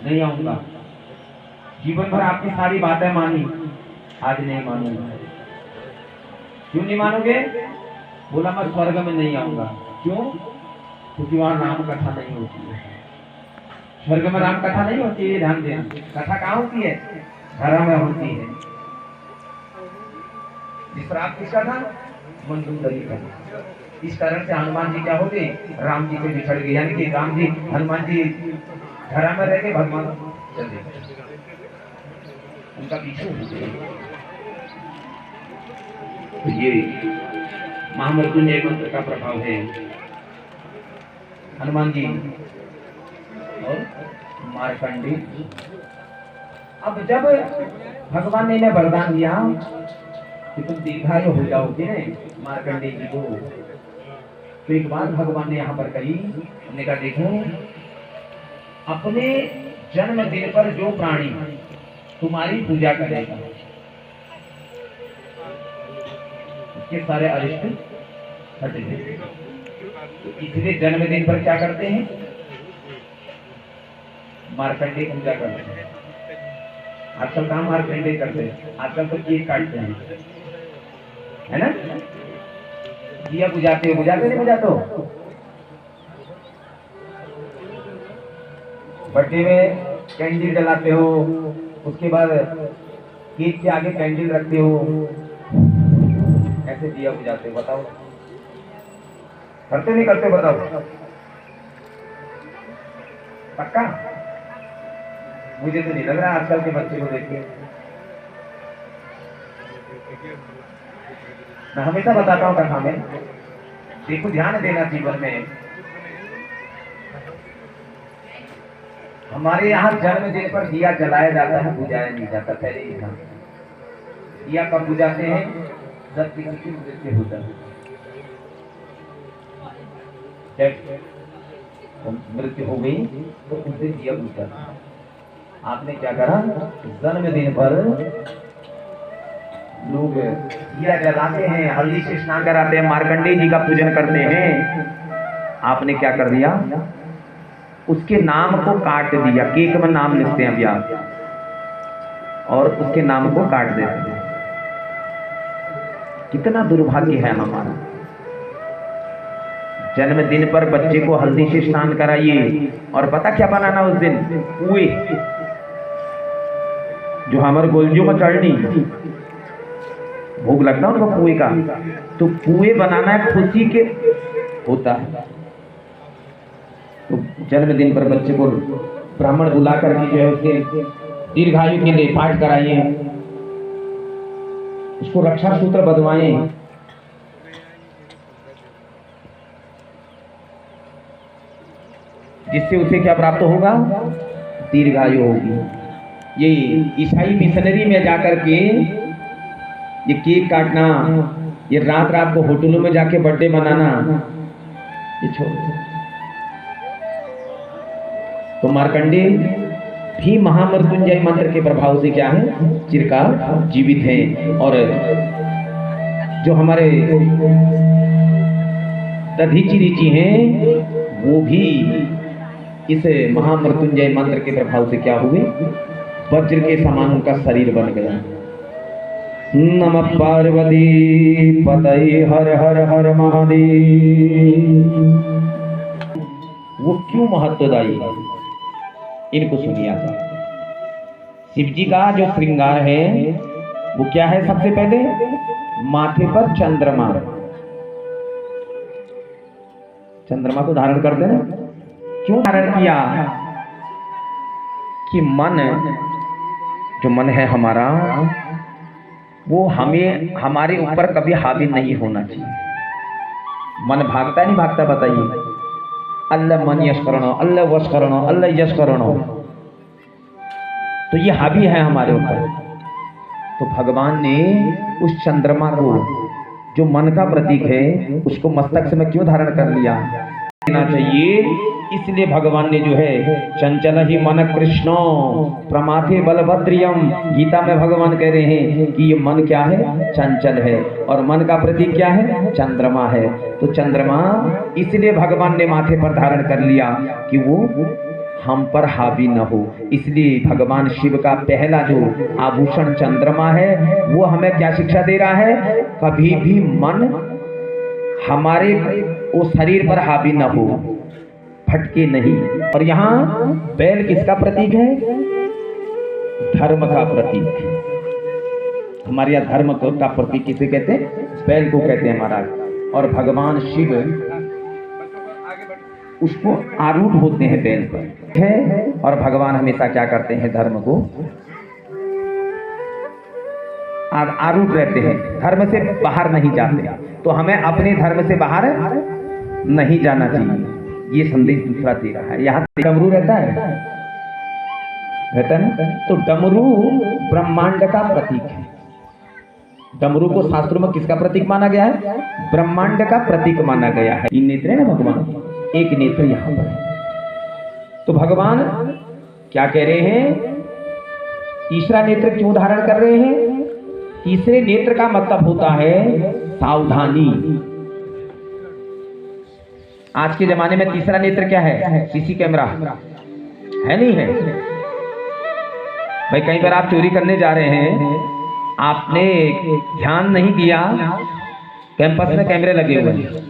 नहीं आऊंगा। जीवन भर आपकी सारी बातें मानी, आज नहीं मानूंगा। क्यों नहीं मानोगे? बोला मैं स्वर्ग में नहीं आऊंगा। क्यों? क्योंकि वहां राम कथा नहीं होती है। स्वर्ग में राम कथा नहीं होती है, ध्यान देना। कथा कहाँ होती है? घर में होती है। जिस पर आप किसका था? मंदोदरी का। इस कारण से हनुमान जी क्या हो गए? राम जी से बिछड़ गए। यानी कि राम जी हनुमान जी घर में रह के भगवान चल गए, उनका पीछे हो गया। तो ये महामृत्युंजय मंत्र का प्रभाव है। हनुमान जी और मार्कंडी। अब जब भगवान ने इन्हें वरदान दिया कि तुम दीर्घायु हो जाओगे मार्कंडी जी को, तो एक बात भगवान ने यहाँ पर कही, हमने कहा देखो, अपने जन्मदिन पर जो प्राणी तुम्हारी पूजा करेगा उसके सारे अरिष्ट हट गए। तो इसलिए जन्मदिन पर क्या करते हैं? मार्कंडे पूजा करते हैं। आजकल काम मार्कंडे करते हैं, आजकल तो केक काटते हैं, है ना? दिया बुझाते हो, बुझाते नहीं बुझाते हो? बर्थडे में कैंडल जलाते हो, उसके बाद केक के आगे कैंडल रखते हो, ऐसे दिया बुझाते हो। बताओ करते नहीं करते? बताओ पक्का? मुझे तो नहीं लग रहा आजकल के बच्चे को देखिए। मैं हमेशा बताता हूँ कथा में, देखो ध्यान देना जीवन में। हमारे यहाँ जन्मदिन पर दिया जलाया जाता है, बुझाया नहीं जाता। पहले ही ध्यान। दिया कब बुझाते हैं? जब किसी की मृत्यु होता है। मृत्यु हो गई तो उसे दिया बुझा। आपने क्या करा? जन्मदिन पर लोग दिया जलाते हैं, हल्दी से स्नान कराते हैं, मार्कंडेय जी का पूजन करते हैं। आपने क्या कर दिया? उसके नाम को काट दिया। केक में नाम लिखते हैं अभी आप, और उसके नाम को काट देते हैं। कितना दुर्भाग्य है हमारा। जन्मदिन पर बच्चे को हल्दी से स्नान कराइए, और पता क्या बनाना उस दिन? पुए, जो हमारे गोलजों में चढ़नी भोग लगता है उनको पुए का, तो पुए बनाना है खुशी के होता है। तो जन्मदिन पर बच्चे को ब्राह्मण बुला करके जो है उसके दीर्घायु के लिए पाठ कराइए, उसको रक्षा सूत्र बंधवाएं, जिससे उसे क्या प्राप्त होगा? दीर्घायु होगी। ये ईसाई मिशनरी में जाकर के ये केक काटना, ये रात रात को होटलों में जाके बर्थडे मनाना, ये छोड़ दो। तो मार्कंडे भी महामृत्युंजय मंत्र के प्रभाव से क्या है? चिरकाल जीवित हैं। और जो हमारे दधीचि ऋषि हैं वो भी इस महामृत्युंजय मंत्र के प्रभाव से क्या हुए? वज्र के समान उनका शरीर बन गया। नमः पार्वती पतये हर हर हर महादेव। वो क्यों महत्वदायी है, इनको सुनिए। शिव जी का जो श्रृंगार है वो क्या है? सबसे पहले माथे पर चंद्रमा, चंद्रमा को धारण करते ना। क्यों धारण किया? कि मन, जो मन है हमारा, वो हमें हमारे ऊपर कभी हावी नहीं होना चाहिए। मन भागता नहीं भागता? बताइए। अल्लाह मन यश करो, अल्लाह वश करो, अल्लाह यश करो, तो ये हावी है हमारे ऊपर। तो भगवान ने उस चंद्रमा को, जो मन का प्रतीक है, उसको मस्तक से में क्यों धारण कर लिया? देना चाहिए। इसलिए भगवान ने जो है चंचल ही मन कृष्णो प्रमाथे बलभद्रियम, गीता में भगवान कह रहे हैं कि ये मन क्या है? चंचल है। और मन का प्रतीक क्या है? चंद्रमा है। तो चंद्रमा इसलिए भगवान ने माथे पर धारण कर लिया कि वो हम पर हावी न हो। इसलिए भगवान शिव का पहला जो आभूषण चंद्रमा है वो हमें क्या शिक्षा दे रहा है, कभी भी मन हमारे वो शरीर पर हावी न हो, भटके नहीं। और यहाँ बैल किसका प्रतीक है, धर्म का प्रतीक। हमारे यहाँ धर्म का प्रतीक किसे कहते हैं, बैल को कहते हैं महाराज। और भगवान शिव उसको आरूढ़ होते हैं बैल पर है। और भगवान हमेशा क्या करते हैं, धर्म को आरूढ़ रहते हैं, धर्म से बाहर नहीं जाते। तो हमें अपने धर्म से बाहर नहीं जाना चाहिए, ये संदेश दूसरा दे रहा है। यहाँ डमरू रहता है ना, तो डमरू ब्रह्मांड का प्रतीक है। डमरू को शास्त्रों में किसका प्रतीक माना गया है, ब्रह्मांड का प्रतीक माना गया है। इन नेत्र है ना भगवान, एक नेत्र यहाँ पर है। तो भगवान क्या कह रहे हैं, तीसरा नेत्र क्यों धारण कर रहे हैं। तीसरे नेत्र का मतलब होता है सावधानी। आज के जमाने में तीसरा नेत्र क्या है, सीसी कैमरा है, नहीं है भाई। कई बार आप चोरी करने जा रहे हैं, आपने ध्यान नहीं दिया, कैंपस में कैमरे लगे हुए हैं,